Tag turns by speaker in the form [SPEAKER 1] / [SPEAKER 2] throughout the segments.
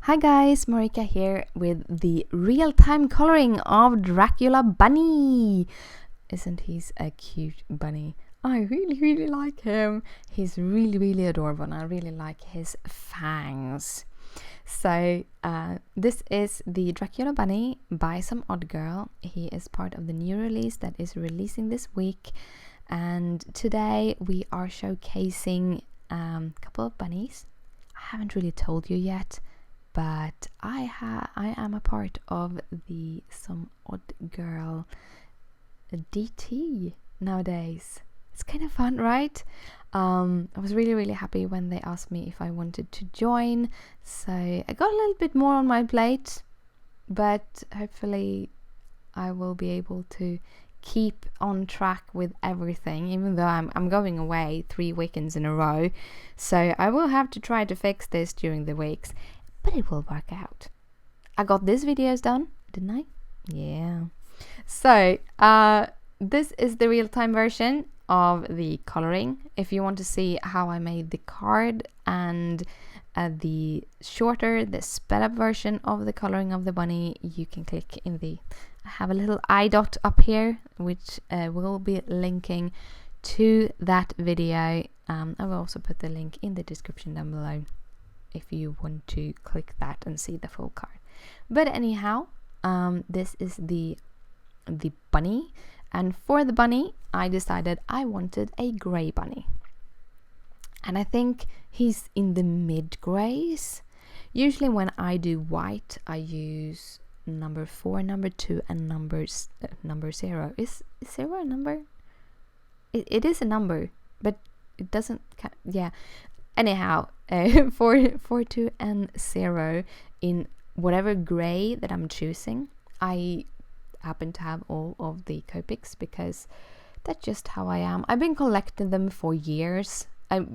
[SPEAKER 1] Hi guys, Marika here with the real-time coloring of Dracula Bunny. Isn't he a cute bunny? I really like him. He's really adorable and I really like his fangs. So this is the Dracula Bunny by Some Odd Girl. He is part of the new release that is releasing this week. And today we are showcasing a couple of bunnies. I haven't really told you yet, but I am a part of the Some Odd Girl DT nowadays. It's kind of fun, right? I was really happy when they asked me if I wanted to join, so I got a little bit more on my plate, but hopefully I will be able to keep on track with everything, even though I'm going away 3 weekends in a row, so I will have to try to fix this during the weeks, but it will work out. I got these videos done, didn't I? Yeah. So this is the real-time version of the coloring. If you want to see how I made the card and the sped up version of the coloring of the bunny, you can click in the I have a little eye dot up here, which will be linking to that video. I will also put the link in the description down below if you want to click that and see the full card. But anyhow, this is the bunny, and for the bunny I decided I wanted a grey bunny, and I think he's in the mid greys. Usually when I do white I use number 4, number 2 and number 0. Is 0 a number? It is a number, but it doesn't yeah. Anyhow, 4, 2 and 0 in whatever grey that I'm choosing. I happen to have all of the Copics because that's just how I am. I've been collecting them for years. I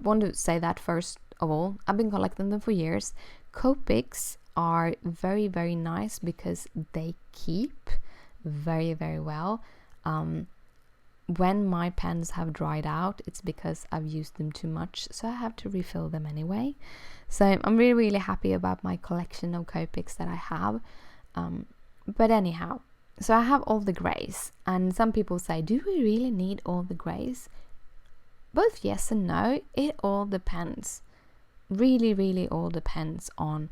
[SPEAKER 1] want to say that first of all. I've been collecting them for years. Copics are very nice because they keep very well. When my pens have dried out, it's because I've used them too much, so I have to refill them anyway. So I'm really happy about my collection of Copics that I have. But anyhow, so I have all the greys, and some people say, do we really need all the greys? Both yes and no. It all depends. Really all depends on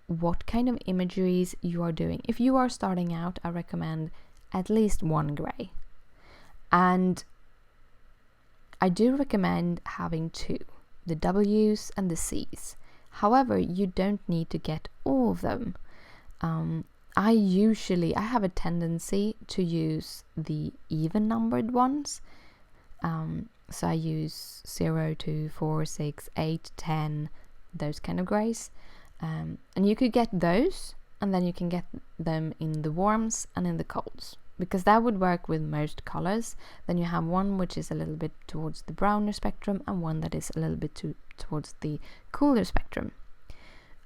[SPEAKER 1] what kind of imageries you are doing. If you are starting out, I recommend at least one grey. And I do recommend having 2, the W's and the C's. However, you don't need to get all of them. I have a tendency to use the even numbered ones. So I use 0, 2, 4, 6, 8, 10, those kind of greys. And you could get those, and then you can get them in the warms and in the colds, because that would work with most colors. Then you have one which is a little bit towards the browner spectrum and one that is a little bit towards the cooler spectrum.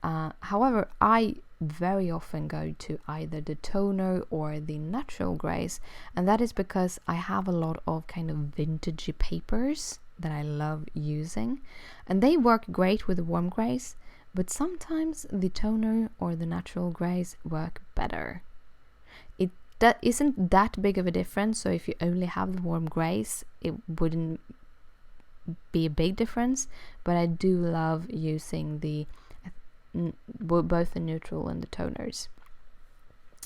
[SPEAKER 1] However, I very often go to either the toner or the natural greys, and that is because I have a lot of kind of vintagey papers that I love using, and they work great with the warm greys, but sometimes the toner or the natural greys work better. That isn't that big of a difference, so if you only have the warm greys, it wouldn't be a big difference, but I do love using both the neutral and the toners.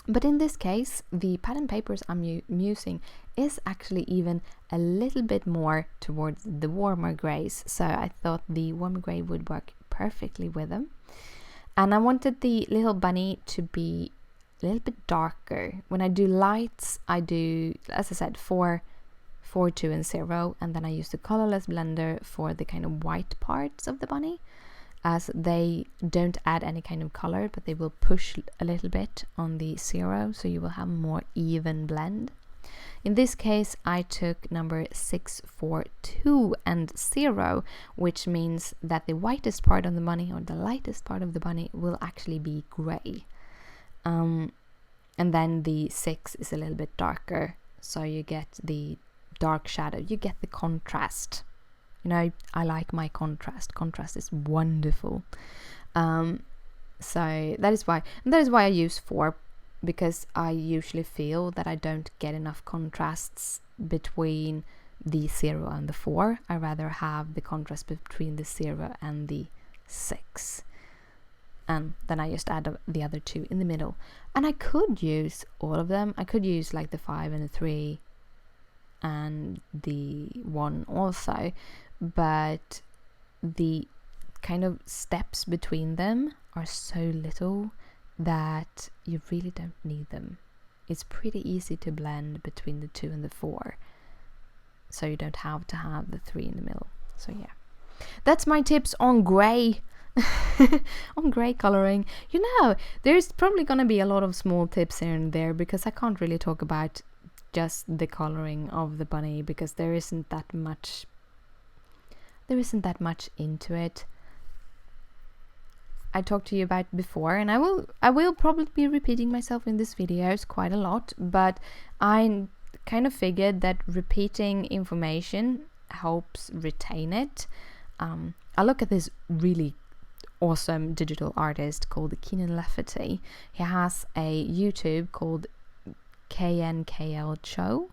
[SPEAKER 1] But in this case, the pattern papers I'm using is actually even a little bit more towards the warmer greys, so I thought the warmer grey would work perfectly with them. And I wanted the little bunny to be a little bit darker. When I do lights, I do, as I said, 4, 2 and 0, and then I use the colorless blender for the kind of white parts of the bunny, as they don't add any kind of color, but they will push a little bit on the 0, so you will have more even blend. In this case, I took number 6, 4, 2 and 0, which means that the whitest part of the bunny, or the lightest part of the bunny, will actually be grey. And then the 6 is a little bit darker, so you get the dark shadow, you get the contrast. You know, I like my contrast. Contrast is wonderful. So that is why I use 4, because I usually feel that I don't get enough contrasts between the 0 and the 4. I rather have the contrast between the 0 and the 6. And then I just add the other 2 in the middle. And I could use all of them. I could use like the 5 and the 3 and the 1 also. But the kind of steps between them are so little that you really don't need them. It's pretty easy to blend between the 2 and the 4. So you don't have to have the 3 in the middle. So yeah. That's my tips on grey. On grey coloring. You know, there's probably gonna be a lot of small tips here and there, because I can't really talk about just the coloring of the bunny, because there isn't that much into it. I talked to you about before, and I will probably be repeating myself in these videos quite a lot, but I kind of figured that repeating information helps retain it. I look at this really awesome digital artist called Keenan Lafferty. He has a YouTube called KNKL Show.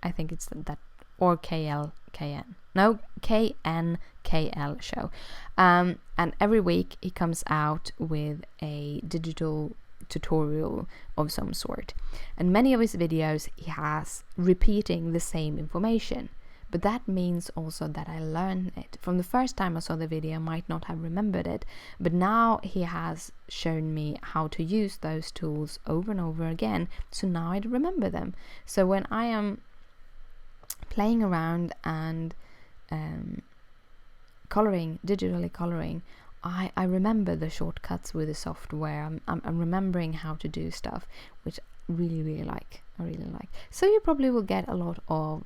[SPEAKER 1] I think it's that, or KLKN. No, KNKL Show. And every week he comes out with a digital tutorial of some sort. And many of his videos he has repeating the same information. But that means also that I learn it. From the first time I saw the video, I might not have remembered it. But now he has shown me how to use those tools over and over again. So now I remember them. So when I am playing around and digitally coloring, I remember the shortcuts with the software. I'm remembering how to do stuff, which I really like. So you probably will get a lot of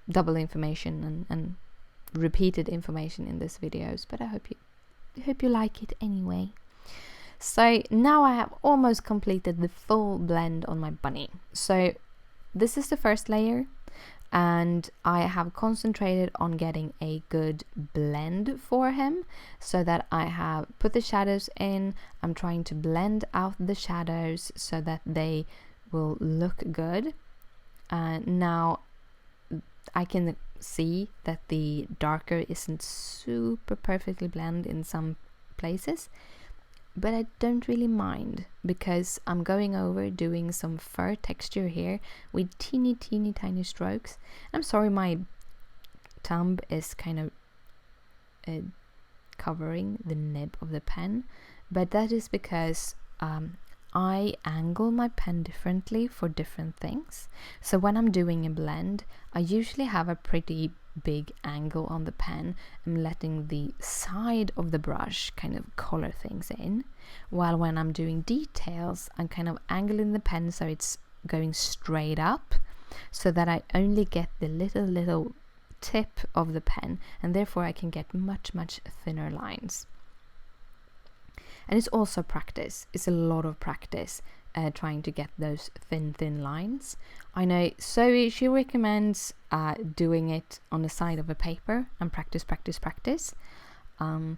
[SPEAKER 1] double information and repeated information in these videos, but I hope you like it anyway. So now I have almost completed the full blend on my bunny. So this is the first layer, and I have concentrated on getting a good blend for him, so that I have put the shadows in. I'm trying to blend out the shadows so that they will look good. Now I can see that the darker isn't super perfectly blended in some places, but I don't really mind, because I'm going over doing some fur texture here with teeny tiny strokes. I'm sorry my thumb is kind of covering the nib of the pen, but that is because I angle my pen differently for different things. So when I'm doing a blend, I usually have a pretty big angle on the pen. I'm letting the side of the brush kind of color things in, while when I'm doing details, I'm kind of angling the pen so it's going straight up, so that I only get the little tip of the pen, and therefore I can get much thinner lines. And it's also practice. It's a lot of practice trying to get those thin lines. I know Zoe, she recommends doing it on the side of a paper and practice. I am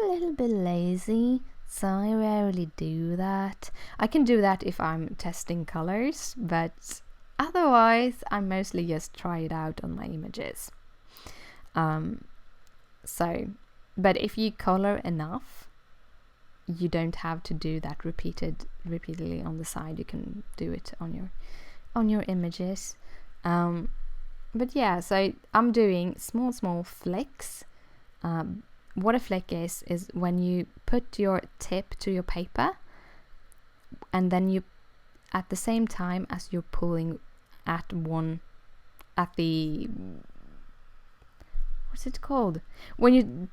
[SPEAKER 1] a little bit lazy, so I rarely do that. I can do that if I'm testing colors, but otherwise I mostly just try it out on my images. But if you color enough, you don't have to do that repeatedly on the side. You can do it on your images. But yeah, so I'm doing small flicks. What a flick is when you put your tip to your paper, and then you, at the same time as you're pulling at the what's it called? When you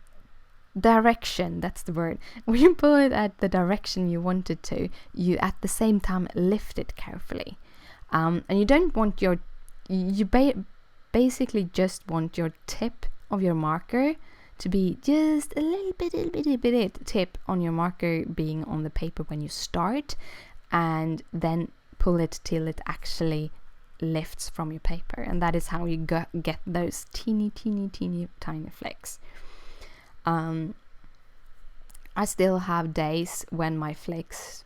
[SPEAKER 1] direction, that's the word. When you pull it at the direction you want it to, you at the same time lift it carefully. And you don't want basically just want your tip of your marker to be just a little bit tip on your marker being on the paper when you start, and then pull it till it actually lifts from your paper. And that is how you get those teeny tiny flicks. I still have days when my flicks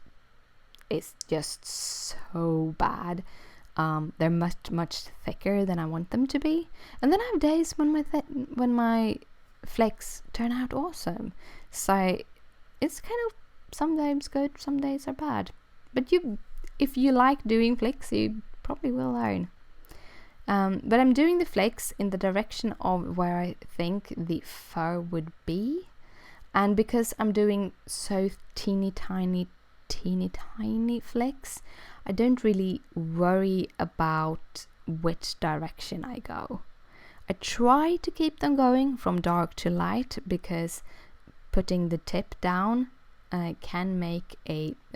[SPEAKER 1] is just so bad. They're much thicker than I want them to be, and then I have days when my flicks turn out awesome. So it's kind of sometimes good, some days are bad. But if you like doing flicks, you probably will learn. But I'm doing the flicks in the direction of where I think the fur would be, and because I'm doing so teeny tiny flicks, I don't really worry about which direction I go. I try to keep them going from dark to light, because putting the tip down can make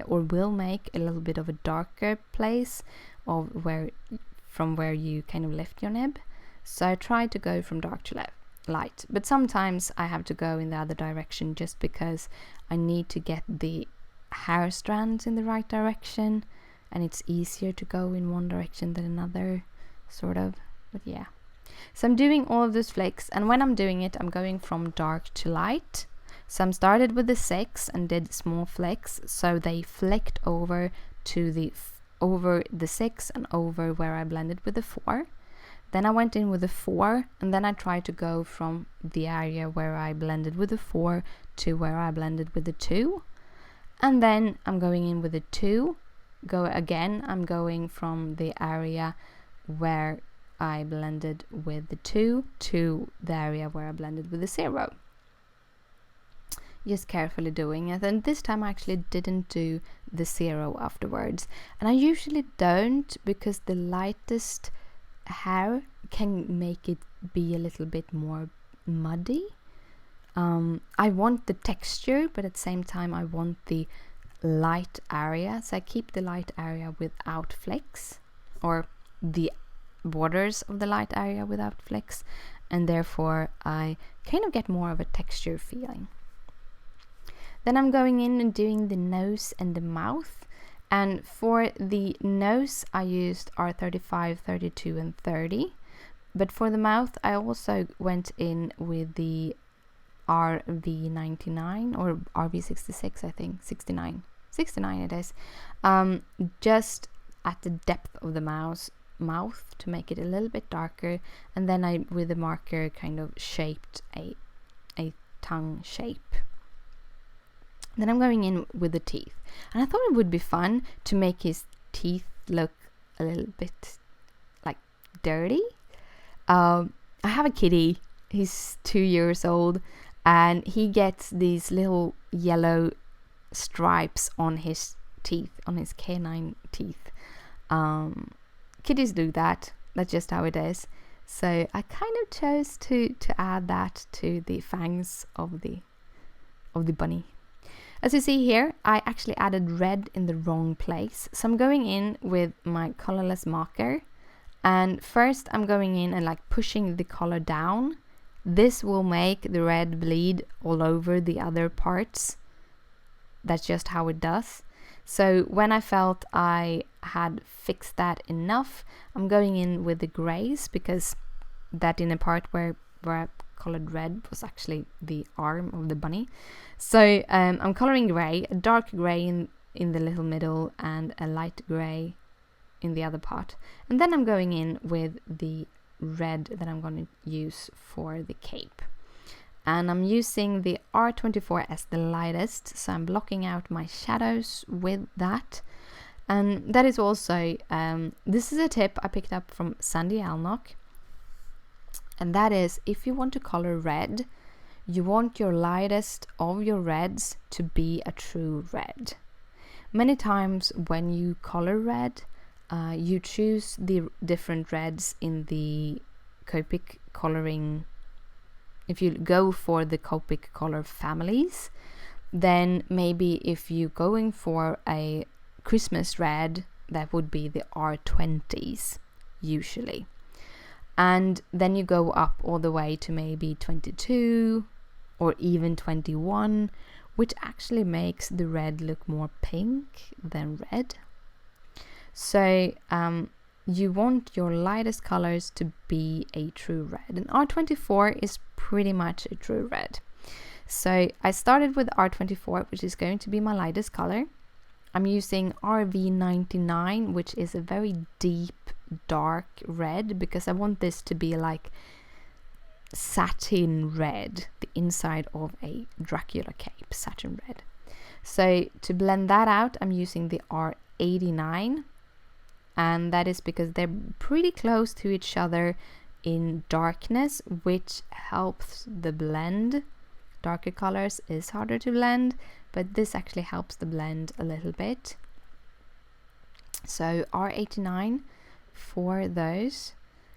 [SPEAKER 1] will make a little bit of a darker place from where you kind of lift your nib. So I try to go from dark to light, but sometimes I have to go in the other direction just because I need to get the hair strands in the right direction, and it's easier to go in one direction than another, sort of. But yeah, so I'm doing all of those flicks, and when I'm doing it, I'm going from dark to light. So I started with the 6 and did small flicks, so they flicked over to over the 6 and over where I blended with the 4. Then I went in with the 4, and then I tried to go from the area where I blended with the 4 to where I blended with the 2. And then I'm going in with the 2. I'm going from the area where I blended with the 2 to the area where I blended with the 0. Just carefully doing it, and this time I actually didn't do the 0 afterwards, and I usually don't, because the lightest hair can make it be a little bit more muddy. I want the texture, but at the same time I want the light area, so I keep the light area without flecks, or the borders of the light area without flecks, and therefore I kind of get more of a texture feeling. Then I'm going in and doing the nose and the mouth, and for the nose I used R35, 32 and 30, but for the mouth I also went in with the RV99 or RV66, I think 69 it is, just at the depth of the mouth to make it a little bit darker, and then I with the marker kind of shaped a tongue shape. Then I'm going in with the teeth, and I thought it would be fun to make his teeth look a little bit like dirty. I have a kitty, he's 2 years old, and he gets these little yellow stripes on his teeth, on his canine teeth. Kitties do that, that's just how it is. So I kind of chose to add that to the fangs of the bunny. As you see here, I actually added red in the wrong place. So I'm going in with my colorless marker, and first I'm going in and like pushing the color down. This will make the red bleed all over the other parts. That's just how it does. So when I felt I had fixed that enough, I'm going in with the grays, because that in a part where I colored red was actually the arm of the bunny. So I'm coloring gray, a dark gray in the little middle and a light gray in the other part. And then I'm going in with the red that I'm going to use for the cape. And I'm using the R24 as the lightest, so I'm blocking out my shadows with that. And that is also, this is a tip I picked up from Sandy Alnock. And that is, if you want to color red, you want your lightest of your reds to be a true red. Many times when you color red, you choose the different reds in the Copic coloring. If you go for the Copic color families, then maybe if you're going for a Christmas red, that would be the R20s usually. And then you go up all the way to maybe 22 or even 21, which actually makes the red look more pink than red. So you want your lightest colors to be a true red, and R24 is pretty much a true red. So I started with R24, which is going to be my lightest color. I'm using RV99, which is a very deep, dark red, because I want this to be like satin red, the inside of a Dracula cape, satin red. So to blend that out, I'm using the R89, and that is because they're pretty close to each other in darkness, which helps the blend. Darker colors is harder to blend, but this actually helps the blend a little bit. So R89 for those,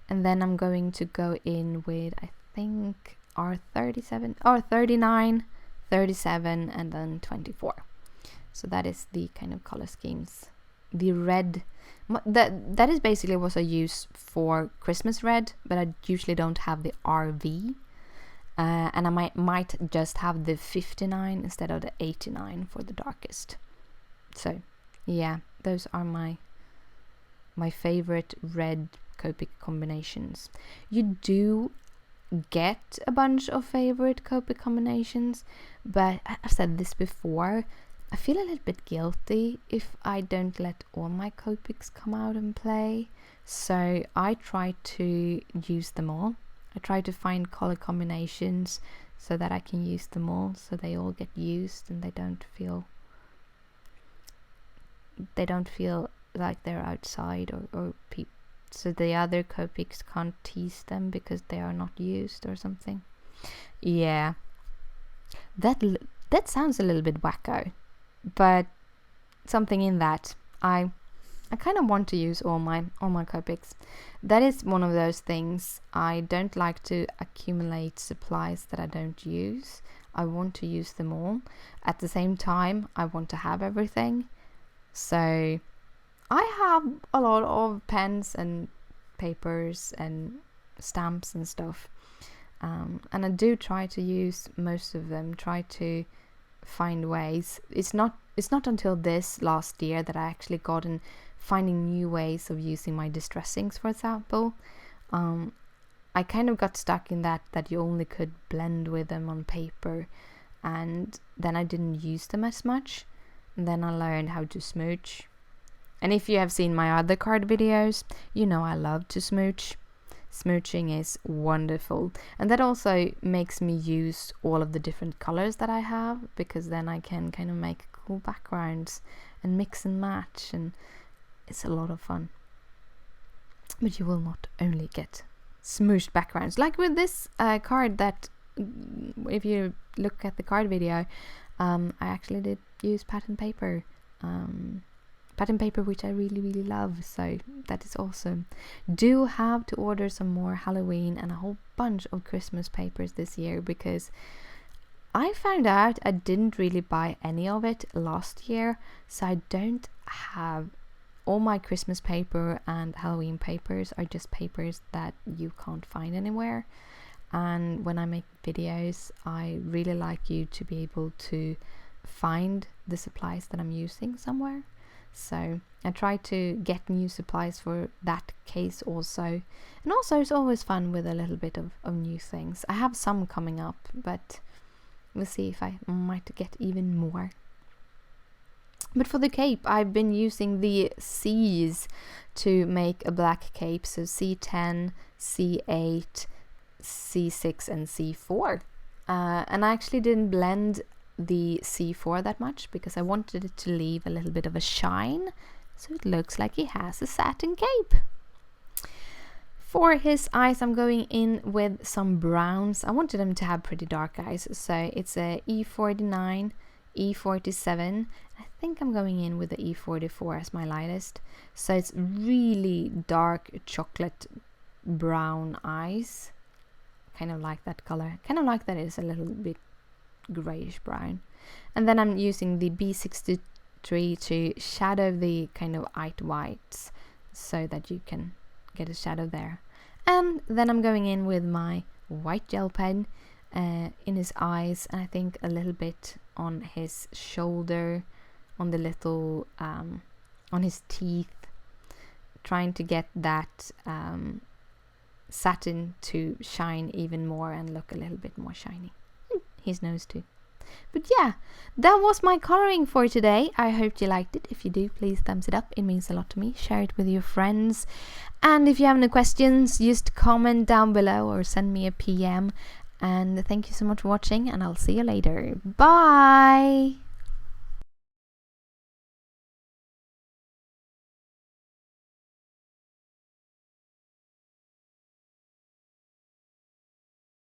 [SPEAKER 1] and then I'm going to go in with, I think, R37 or 39, 37, and then 24. So that is the kind of color schemes. The red, that is basically what I use for Christmas red, but I usually don't have the RV. And I might just have the 59 instead of the 89 for the darkest. So yeah, those are my favorite red Copic combinations. You do get a bunch of favorite Copic combinations, but I've said this before, I feel a little bit guilty if I don't let all my Copics come out and play. So I try to use them all. I try to find color combinations so that I can use them all, so they all get used and they don't feel like they're outside or so the other Copics can't tease them because they are not used or something. Yeah, that sounds a little bit wacko, but something in that. I kind of want to use all my Copics. That is one of those things. I don't like to accumulate supplies that I don't use. I want to use them all. At the same time, I want to have everything. So I have a lot of pens and papers and stamps and stuff. And I do try to use most of them, try to find ways. It's not until this last year that I actually gotten finding new ways of using my distressings, for example. I kind of got stuck in that you only could blend with them on paper, and then I didn't use them as much. And then I learned how to smooch. And if you have seen my other card videos, you know I love to smooch. Smooching is wonderful, and that also makes me use all of the different colors that I have, because then I can kind of make cool backgrounds and mix and match, and it's a lot of fun. But you will not only get smooshed backgrounds like with this card that, if you look at the card video, I actually did use pattern paper, which I really, really love, so that is awesome. Do have to order some more Halloween and a whole bunch of Christmas papers this year, because I found out I didn't really buy any of it last year, so I don't have all my Christmas paper, and Halloween papers are just papers that you can't find anywhere. And when I make videos, I really like you to be able to find the supplies that I'm using somewhere. So I try to get new supplies for that case also. And also it's always fun with a little bit of new things. I have some coming up, but we'll see if I might get even more. But for the cape, I've been using the C's to make a black cape. So C10, C8, C6 and C4. And I actually didn't blend the C4 that much because I wanted it to leave a little bit of a shine, so it looks like he has a satin cape. For his eyes, I'm going in with some browns. I wanted him to have pretty dark eyes, so it's a E49, E47. I think I'm going in with the E44 as my lightest, so it's really dark chocolate brown eyes. Kind of like that color, kind of like that it's a little bit grayish brown. And then I'm using the B63 to shadow the kind of whites so that you can get a shadow there. And then I'm going in with my white gel pen in his eyes, and I think a little bit on his shoulder, on the little on his teeth, trying to get that satin to shine even more and look a little bit more shiny. his nose too. But yeah, that was my coloring for today. I hope you liked it. If you do, please thumbs it up. It means a lot to me. Share it with your friends. And if you have any questions, just comment down below or send me a PM. And thank you so much for watching, and I'll see you later. Bye!